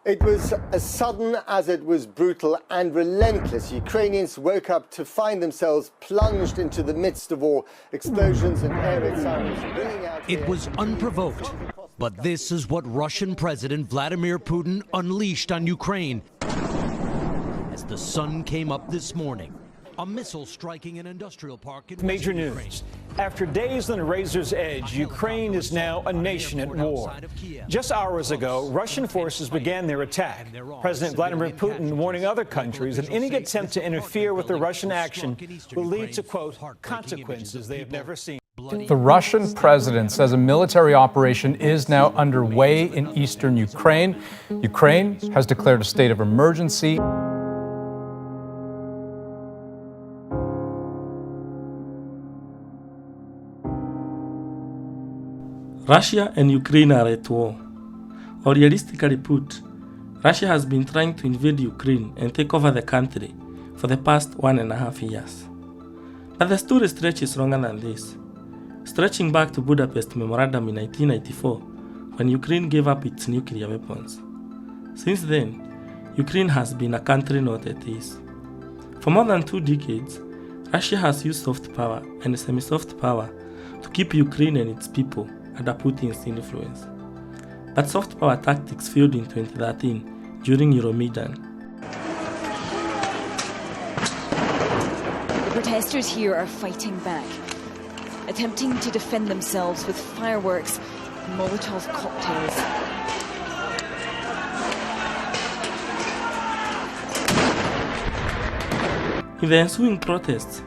It was as sudden as it was brutal and relentless. Ukrainians woke up to find themselves plunged into the midst of war. Explosions and air raid sirens ringing out. It was unprovoked, but this is what Russian President Vladimir Putin unleashed on Ukraine as the sun came up this morning. A missile striking an industrial park in Major Ukraine. news. After days on the razor's edge, Ukraine is now a nation at war. Just hours ago, Russian forces began their attack. President Vladimir Putin warning other countries that any attempt to interfere with the Russian action will lead to, quote, consequences they have never seen. The Russian president says a military operation is now underway in eastern Ukraine. Ukraine has declared a state of emergency. Russia and Ukraine are at war. Or realistically put, Russia has been trying to invade Ukraine and take over the country for the past 1.5 years. But the story stretches longer than this, stretching back to Budapest Memorandum in 1994, when Ukraine gave up its nuclear weapons. Since then, Ukraine has been a country not at ease. For more than 2 decades, Russia has used soft power and semi-soft power to keep Ukraine and its people under Putin's influence. But soft power tactics failed in 2013 during Euromaidan. The protesters here are fighting back, attempting to defend themselves with fireworks and Molotov cocktails. In the ensuing protests,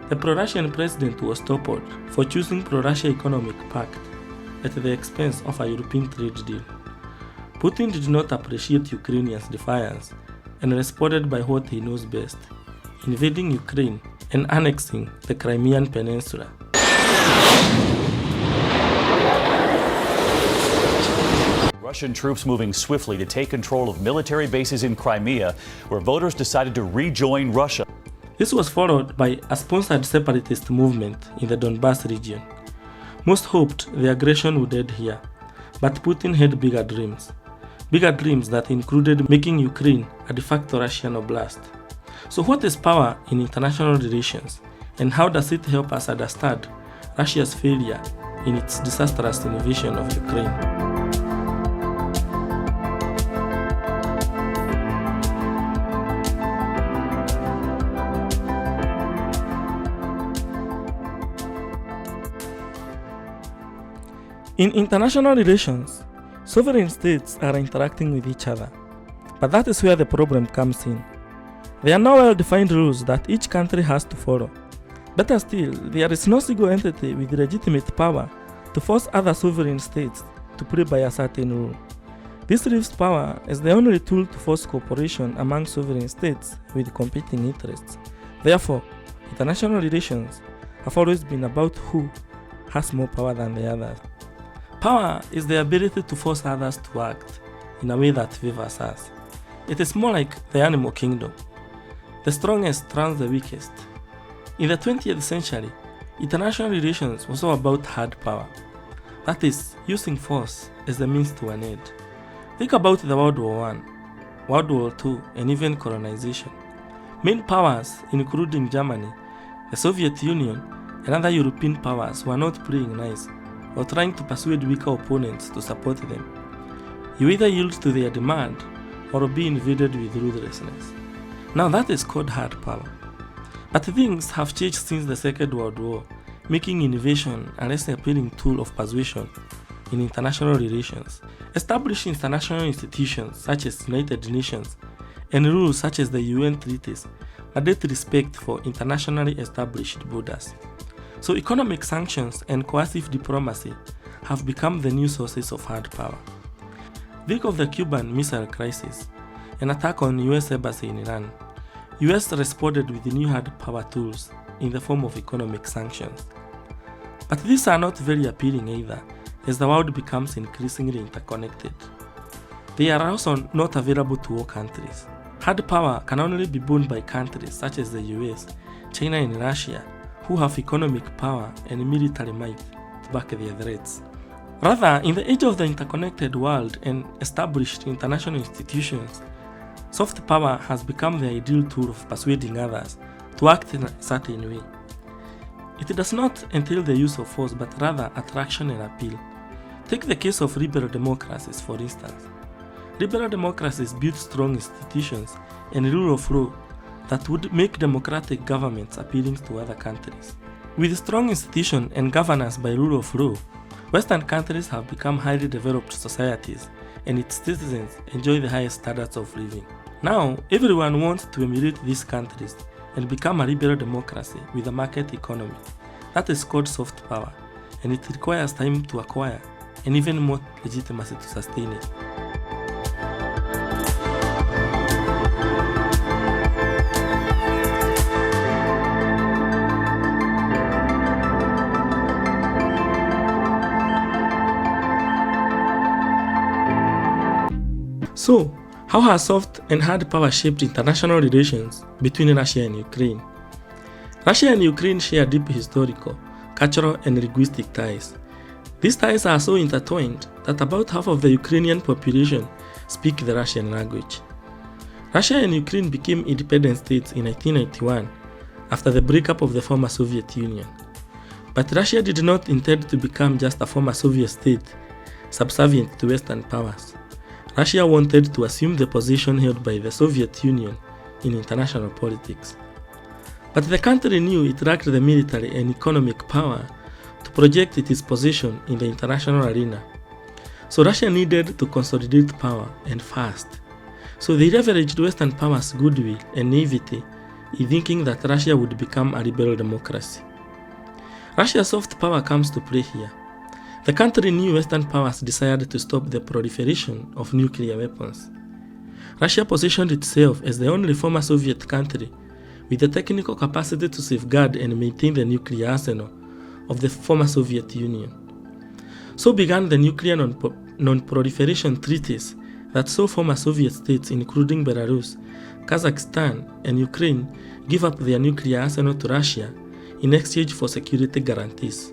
the pro-Russian president was toppled for choosing pro-Russia economic pact at the expense of a European trade deal. Putin did not appreciate Ukrainians' defiance and responded by what he knows best, invading Ukraine and annexing the Crimean Peninsula. Russian troops moving swiftly to take control of military bases in Crimea, where voters decided to rejoin Russia. This was followed by a sponsored separatist movement in the Donbas region. Most hoped the aggression would end here, but Putin had bigger dreams that included making Ukraine a de facto Russian oblast. So what is power in international relations, and how does it help us understand Russia's failure in its disastrous invasion of Ukraine? In international relations, sovereign states are interacting with each other, but that is where the problem comes in. There are no well-defined rules that each country has to follow. Better still, there is no single entity with legitimate power to force other sovereign states to play by a certain rule. This leaves power as the only tool to force cooperation among sovereign states with competing interests. Therefore, international relations have always been about who has more power than the others. Power is the ability to force others to act in a way that favors us. It is more like the animal kingdom. The strongest trumps the weakest. In the 20th century, international relations was all about hard power. That is, using force as the means to an end. Think about the World War I, World War II, and even colonization. Main powers, including Germany, the Soviet Union, and other European powers, were not playing nice or trying to persuade weaker opponents to support them. You either yield to their demand or be invaded with ruthlessness. Now that is called hard power. But things have changed since the Second World War, making invasion a less appealing tool of persuasion in international relations. Establishing international institutions such as United Nations and rules such as the UN treaties mandate respect for internationally established borders. So economic sanctions and coercive diplomacy have become the new sources of hard power. Think of the Cuban Missile Crisis, an attack on US embassy in Iran. US responded with new hard power tools in the form of economic sanctions. But these are not very appealing either, as the world becomes increasingly interconnected. They are also not available to all countries. Hard power can only be borne by countries such as the US, China and Russia, who have economic power and military might to back their threats. Rather, in the age of the interconnected world and established international institutions, soft power has become the ideal tool of persuading others to act in a certain way. It does not entail the use of force, but rather attraction and appeal. Take the case of liberal democracies, for instance. Liberal democracies build strong institutions and rule of law that would make democratic governments appealing to other countries. With strong institutions and governance by rule of law, Western countries have become highly developed societies, and its citizens enjoy the highest standards of living. Now, everyone wants to emulate these countries and become a liberal democracy with a market economy. That is called soft power, and it requires time to acquire and even more legitimacy to sustain it. So, how has soft and hard power shaped international relations between Russia and Ukraine? Russia and Ukraine share deep historical, cultural, and linguistic ties. These ties are so intertwined that about half of the Ukrainian population speak the Russian language. Russia and Ukraine became independent states in 1991 after the breakup of the former Soviet Union. But Russia did not intend to become just a former Soviet state, subservient to Western powers. Russia wanted to assume the position held by the Soviet Union in international politics. But the country knew it lacked the military and economic power to project its position in the international arena. So Russia needed to consolidate power, and fast. So they leveraged Western powers' goodwill and naivety in thinking that Russia would become a liberal democracy. Russia's soft power comes to play here. The country knew Western powers desired to stop the proliferation of nuclear weapons. Russia positioned itself as the only former Soviet country with the technical capacity to safeguard and maintain the nuclear arsenal of the former Soviet Union. So began the nuclear non-proliferation treaties that saw former Soviet states including Belarus, Kazakhstan, and Ukraine give up their nuclear arsenal to Russia in exchange for security guarantees.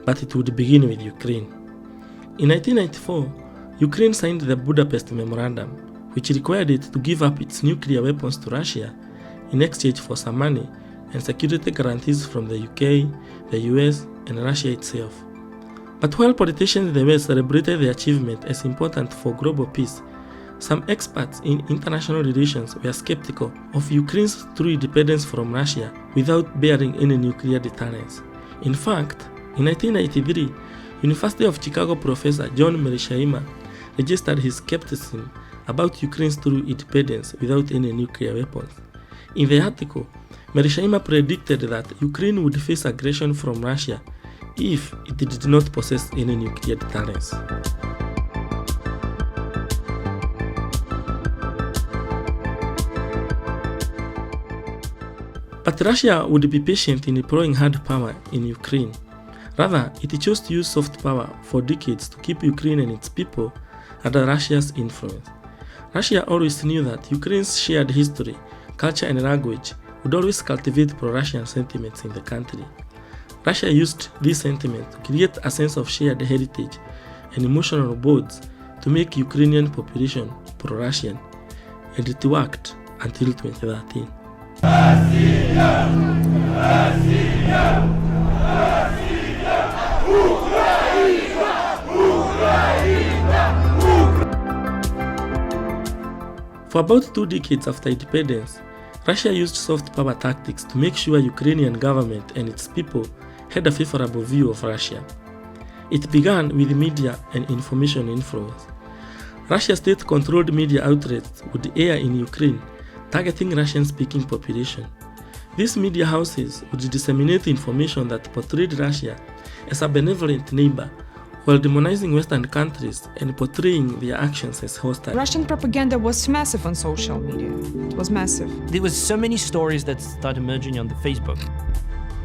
But it would begin with Ukraine. In 1994, Ukraine signed the Budapest Memorandum, which required it to give up its nuclear weapons to Russia in exchange for some money and security guarantees from the UK, the US, and Russia itself. But while politicians in the West celebrated the achievement as important for global peace, some experts in international relations were skeptical of Ukraine's true independence from Russia without bearing any nuclear deterrence. In fact, in 1993, University of Chicago professor John Mearsheimer registered his skepticism about Ukraine's true independence without any nuclear weapons. In the article, Mearsheimer predicted that Ukraine would face aggression from Russia if it did not possess any nuclear deterrence. But Russia would be patient in deploying hard power in Ukraine. Rather, it chose to use soft power for decades to keep Ukraine and its people under Russia's influence. Russia always knew that Ukraine's shared history, culture, and language would always cultivate pro-Russian sentiments in the country. Russia used this sentiment to create a sense of shared heritage and emotional bonds to make Ukrainian population pro-Russian, and it worked until 2013. For about 2 decades after independence, Russia used soft power tactics to make sure Ukrainian government and its people had a favorable view of Russia. It began with media and information influence. Russia's state-controlled media outlets would air in Ukraine, targeting Russian-speaking population. These media houses would disseminate information that portrayed Russia as a benevolent neighbor, while demonizing Western countries and portraying their actions as hostile. Russian propaganda was massive on social media. It was massive. There was so many stories that started emerging on the Facebook.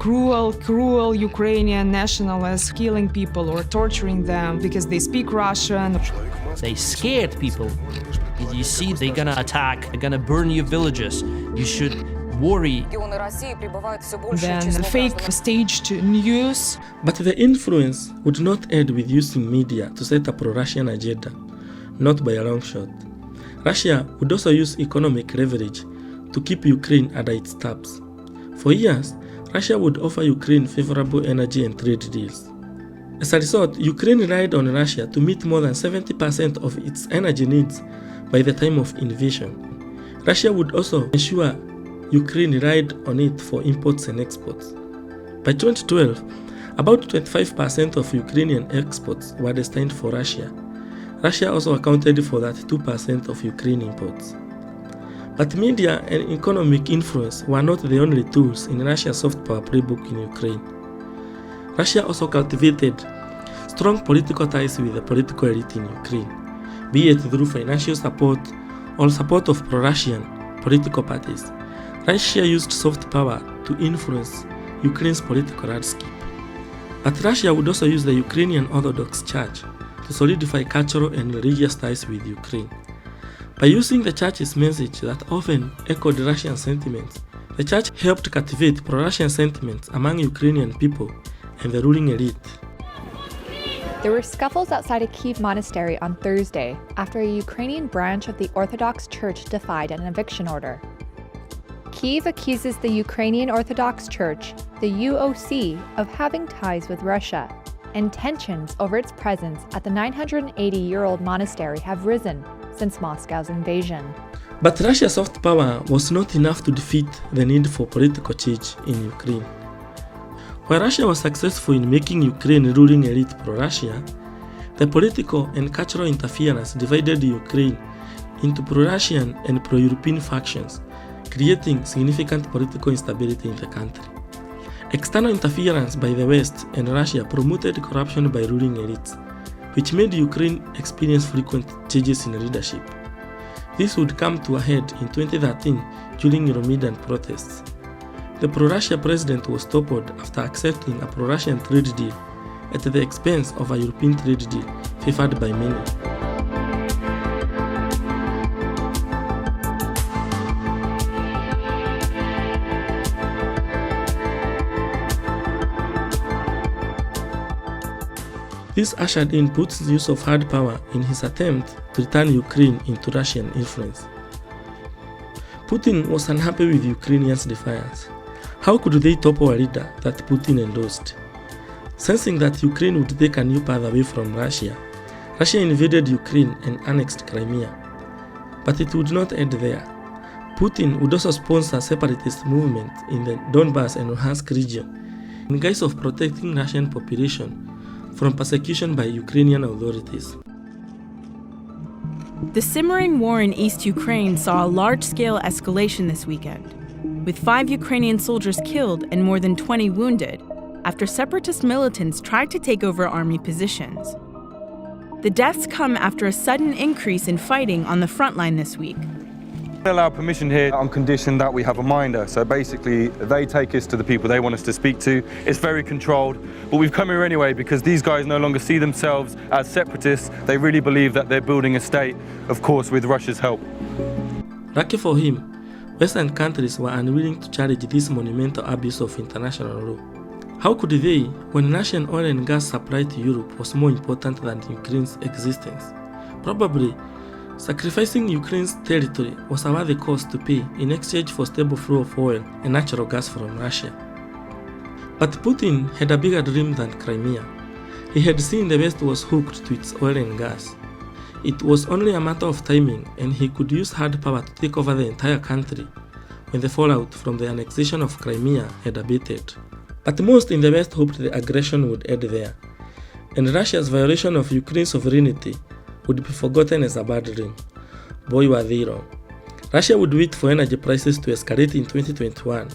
Cruel Ukrainian nationalists killing people or torturing them because they speak Russian. They scared people. You see, they're gonna attack, they're gonna burn your villages. You should worry. Then fake staged news. But the influence would not end with using media to set a pro-Russian agenda, not by a long shot. Russia would also use economic leverage to keep Ukraine under its tabs. For years, Russia would offer Ukraine favorable energy and trade deals. As a result, Ukraine relied on Russia to meet more than 70% of its energy needs by the time of invasion. Russia would also ensure Ukraine relied on it for imports and exports. By 2012, about 25% of Ukrainian exports were destined for Russia. Russia also accounted for that 2% of Ukraine imports. But media and economic influence were not the only tools in Russia's soft power playbook in Ukraine. Russia also cultivated strong political ties with the political elite in Ukraine, be it through financial support or support of pro-Russian political parties. Russia used soft power to influence Ukraine's political landscape. But Russia would also use the Ukrainian Orthodox Church to solidify cultural and religious ties with Ukraine. By using the church's message that often echoed Russian sentiments, the church helped cultivate pro-Russian sentiments among Ukrainian people and the ruling elite. There were scuffles outside a Kyiv monastery on Thursday after a Ukrainian branch of the Orthodox Church defied an eviction order. Kyiv accuses the Ukrainian Orthodox Church, the UOC, of having ties with Russia, and tensions over its presence at the 980-year-old monastery have risen since Moscow's invasion. But Russia's soft power was not enough to defeat the need for political change in Ukraine. While Russia was successful in making Ukraine ruling elite pro-Russia, the political and cultural interference divided Ukraine into pro-Russian and pro-European factions, creating significant political instability in the country. External interference by the West and Russia promoted corruption by ruling elites, which made Ukraine experience frequent changes in leadership. This would come to a head in 2013 during Euromaidan protests. The pro-Russia president was toppled after accepting a pro-Russian trade deal at the expense of a European trade deal favored by many. This ushered in Putin's use of hard power in his attempt to return Ukraine into Russian influence. Putin was unhappy with Ukrainians' defiance. How could they topple a leader that Putin endorsed? Sensing that Ukraine would take a new path away from Russia, Russia invaded Ukraine and annexed Crimea. But it would not end there. Putin would also sponsor separatist movements in the Donbas and Luhansk region in guise of protecting Russian population from persecution by Ukrainian authorities. The simmering war in East Ukraine saw a large-scale escalation this weekend, with 5 Ukrainian soldiers killed and more than 20 wounded after separatist militants tried to take over army positions. The deaths come after a sudden increase in fighting on the front line this week. They allow permission here on condition that we have a minder. So basically, they take us to the people they want us to speak to. It's very controlled, but we've come here anyway because these guys no longer see themselves as separatists. They really believe that they're building a state, of course, with Russia's help. Lucky for him, Western countries were unwilling to challenge this monumental abuse of international law. How could they, when Russian oil and gas supply to Europe was more important than Ukraine's existence? Probably, sacrificing Ukraine's territory was a worthy cost to pay in exchange for stable flow of oil and natural gas from Russia. But Putin had a bigger dream than Crimea. He had seen the West was hooked to its oil and gas. It was only a matter of timing, and he could use hard power to take over the entire country when the fallout from the annexation of Crimea had abated. But most in the West hoped the aggression would end there, and Russia's violation of Ukraine's sovereignty would be forgotten as a bad dream. Boy, were they wrong. Russia would wait for energy prices to escalate in 2021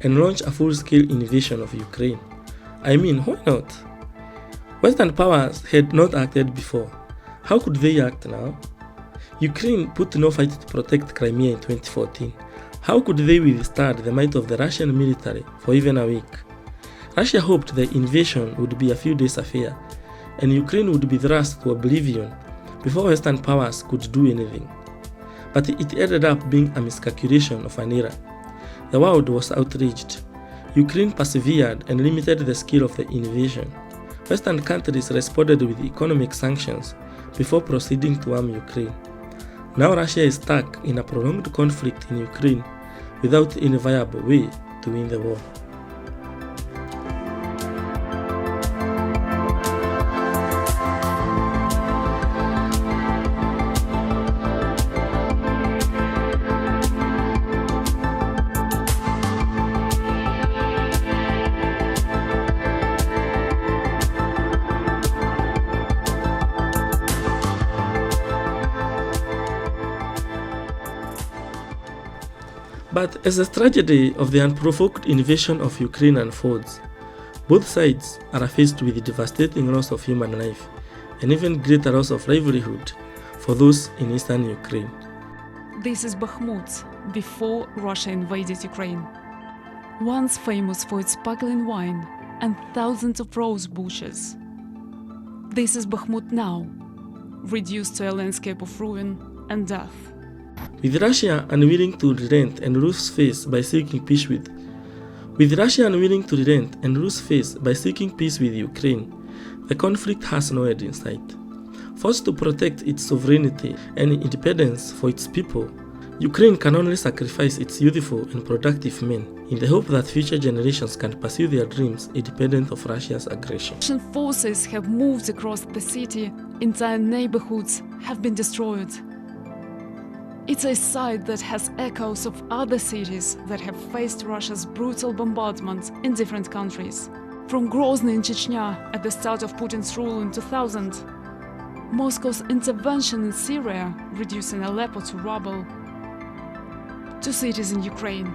and launch a full-scale invasion of Ukraine. I mean, why not? Western powers had not acted before. How could they act now? Ukraine put no fight to protect Crimea in 2014. How could they withstand the might of the Russian military for even a week? Russia hoped the invasion would be a few days affair, and Ukraine would be thrust to oblivion before Western powers could do anything. But it ended up being a miscalculation of an era. The world was outraged. Ukraine persevered and limited the scale of the invasion. Western countries responded with economic sanctions before proceeding to arm Ukraine. Now Russia is stuck in a prolonged conflict in Ukraine without any viable way to win the war. But as the tragedy of the unprovoked invasion of Ukraine unfolds, both sides are faced with the devastating loss of human life and even greater loss of livelihood for those in eastern Ukraine. This is Bakhmut before Russia invaded Ukraine. Once famous for its sparkling wine and thousands of rose bushes. This is Bakhmut now, reduced to a landscape of ruin and death. With Russia unwilling to relent and lose face by seeking peace with Ukraine, the conflict has no end in sight. Forced to protect its sovereignty and independence for its people, Ukraine can only sacrifice its youthful and productive men in the hope that future generations can pursue their dreams independent of Russia's aggression. Russian forces have moved across the city, entire neighborhoods have been destroyed. It's a site that has echoes of other cities that have faced Russia's brutal bombardments in different countries. From Grozny in Chechnya at the start of Putin's rule in 2000, Moscow's intervention in Syria, reducing Aleppo to rubble, to cities in Ukraine,